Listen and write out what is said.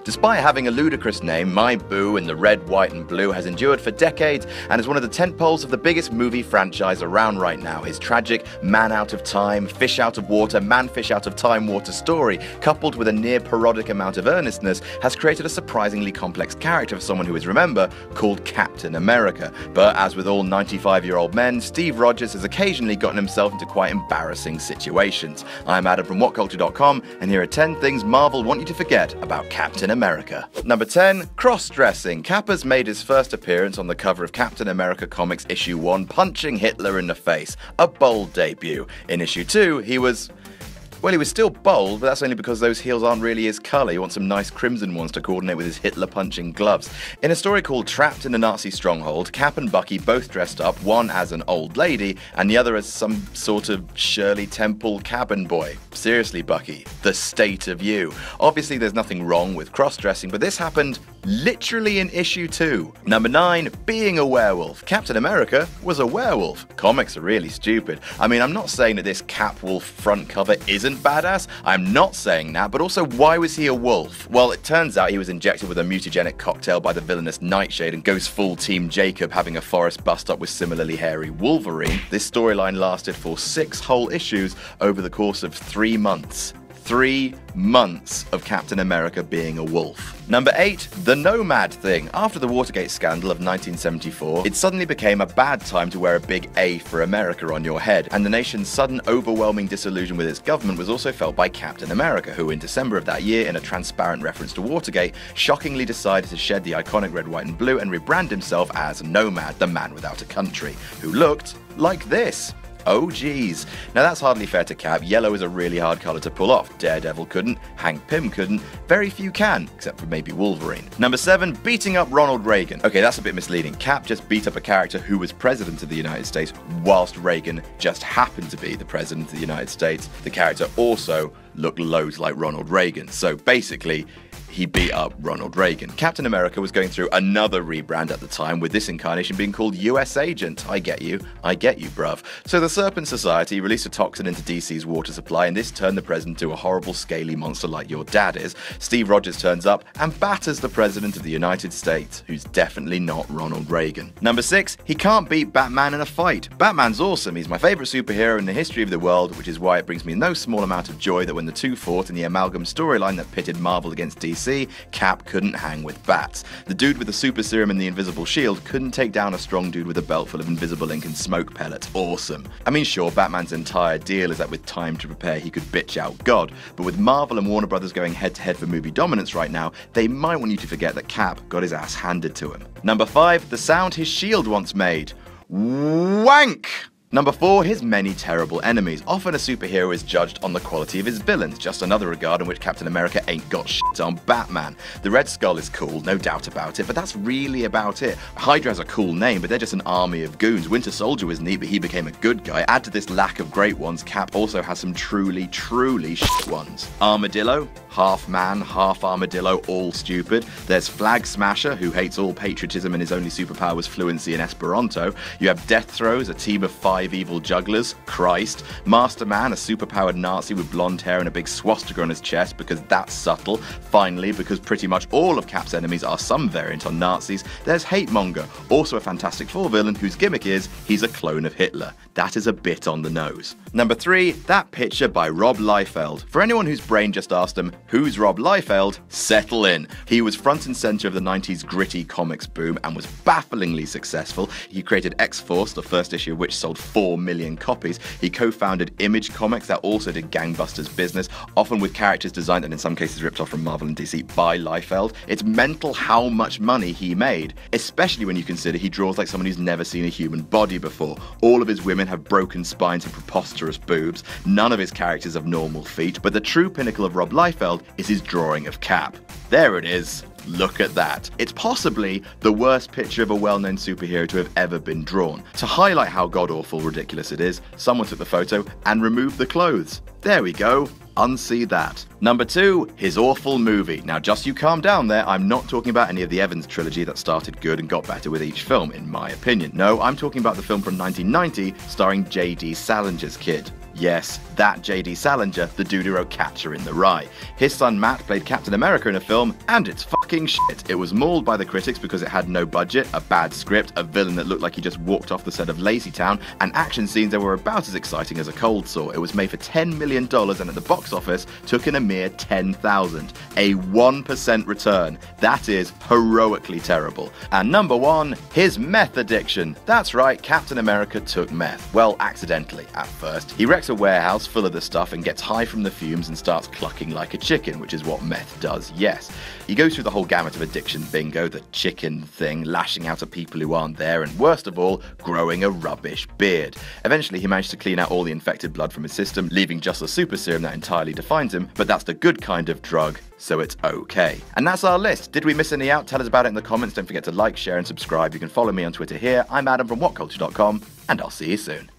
Despite having a ludicrous name, My Boo in the red, white and blue has endured for decades and is one of the tentpoles of the biggest movie franchise around right now. His tragic man out of time, fish out of water, man fish out of time water story, coupled with a near parodic amount of earnestness, has created a surprisingly complex character for someone who is, remember, called Captain America. But as with all 95-year-old men, Steve Rogers has occasionally gotten himself into quite embarrassing situations. I'm Adam from WhatCulture.com, and here are 10 things Marvel want you to forget about Captain America. Number 10. Cross-dressing. Cap has made his first appearance on the cover of Captain America Comics issue 1, punching Hitler in the face. A bold debut. In issue 2, he was still bold, but that's only because those heels aren't really his colour. He wants some nice crimson ones to coordinate with his Hitler-punching gloves. In a story called Trapped in the Nazi Stronghold, Cap and Bucky both dressed up, one as an old lady, and the other as some sort of Shirley Temple cabin boy. Seriously, Bucky, the state of you. Obviously, there's nothing wrong with cross-dressing, but this happened literally in issue 2. Number 9, being a werewolf. Captain America was a werewolf. Comics are really stupid. I mean, I'm not saying that this Cap Wolf front cover isn't badass. I'm not saying that, but also, why was he a wolf? Well, it turns out he was injected with a mutagenic cocktail by the villainous Nightshade and goes full Team Jacob, having a forest bust up with similarly hairy Wolverine. This storyline lasted for 6 whole issues over the course of 3 months. 3 months of Captain America being a wolf. Number 8, the Nomad Thing. After the Watergate scandal of 1974, it suddenly became a bad time to wear a big A for America on your head, and the nation's sudden overwhelming disillusion with its government was also felt by Captain America, who in December of that year, in a transparent reference to Watergate, shockingly decided to shed the iconic red, white and blue and rebrand himself as Nomad, the man without a country, who looked like this. Oh geez. Now that's hardly fair to Cap. Yellow is a really hard colour to pull off. Daredevil couldn't, Hank Pym couldn't, very few can, except for maybe Wolverine. Number 7, beating up Ronald Reagan. Okay, that's a bit misleading. Cap just beat up a character who was president of the United States, whilst Reagan just happened to be the president of the United States. The character also looked loads like Ronald Reagan. So basically, he beat up Ronald Reagan. Captain America was going through another rebrand at the time, with this incarnation being called US Agent. I get you, bruv. So the Serpent Society released a toxin into DC's water supply, and this turned the president into a horrible, scaly monster like your dad is. Steve Rogers turns up and batters the president of the United States, who's definitely not Ronald Reagan. Number 6, he can't beat Batman in a fight. Batman's awesome. He's my favourite superhero in the history of the world, which is why it brings me no small amount of joy that when the two fought in the amalgam storyline that pitted Marvel against DC, Cap couldn't hang with bats. The dude with the super serum and the invisible shield couldn't take down a strong dude with a belt full of invisible ink and smoke pellets. Awesome. I mean, sure, Batman's entire deal is that with time to prepare he could bitch out God, but with Marvel and Warner Brothers going head to head for movie dominance right now, they might want you to forget that Cap got his ass handed to him. Number 5, the sound his shield once made. Wank! Number 4, his many terrible enemies. Often a superhero is judged on the quality of his villains, just another regard in which Captain America ain't got shit on Batman. The Red Skull is cool, no doubt about it, but that's really about it. Hydra has a cool name, but they're just an army of goons. Winter Soldier was neat, but he became a good guy. Add to this lack of great ones, Cap also has some truly shit ones. Armadillo, half man, half armadillo, all stupid. There's Flag Smasher, who hates all patriotism and his only superpower was fluency in Esperanto. You have Death Throes, a team of 5 evil jugglers, Christ. Master Man, a superpowered Nazi with blonde hair and a big swastika on his chest, because that's subtle. Finally, because pretty much all of Cap's enemies are some variant on Nazis, there's Hate Monger, also a Fantastic Four villain whose gimmick is he's a clone of Hitler. That is a bit on the nose. Number 3, that picture by Rob Liefeld. For anyone whose brain just asked him, who's Rob Liefeld? Settle in. He was front and center of the 90s gritty comics boom and was bafflingly successful. He created X-Force, the first issue of which sold 4 million copies. He co-founded Image Comics that also did gangbusters business, often with characters designed and in some cases ripped off from Marvel and DC by Liefeld. It's mental how much money he made, especially when you consider he draws like someone who's never seen a human body before. All of his women have broken spines and preposterous boobs. None of his characters have normal feet, but the true pinnacle of Rob Liefeld is his drawing of Cap. There it is. Look at that. It's possibly the worst picture of a well-known superhero to have ever been drawn. To highlight how god-awful ridiculous it is, someone took the photo and removed the clothes. There we go. Unsee that. Number 2, his awful movie. Now just you calm down there, I'm not talking about any of the Evans trilogy that started good and got better with each film, in my opinion. No, I'm talking about the film from 1990 starring J.D. Salinger's kid. Yes, that J.D. Salinger, the dude who wrote Catcher in the Rye. His son Matt played Captain America in a film, and it's fucking shit. It was mauled by the critics because it had no budget, a bad script, a villain that looked like he just walked off the set of Lazytown, and action scenes that were about as exciting as a cold sore. It was made for $10 million and at the box office took in a mere $10,000. A 1% return. That is heroically terrible. And number 1, his meth addiction. That's right, Captain America took meth. Well, accidentally at first. He wrecks a warehouse full of the stuff and gets high from the fumes and starts clucking like a chicken, which is what meth does, yes. He goes through the whole gamut of addiction bingo, the chicken thing, lashing out at people who aren't there, and worst of all, growing a rubbish beard. Eventually, he managed to clean out all the infected blood from his system, leaving just the super serum that entirely defines him, but that's the good kind of drug, so it's okay. And that's our list. Did we miss any out? Tell us about it in the comments. Don't forget to like, share, and subscribe. You can follow me on Twitter here. I'm Adam from WhatCulture.com, and I'll see you soon.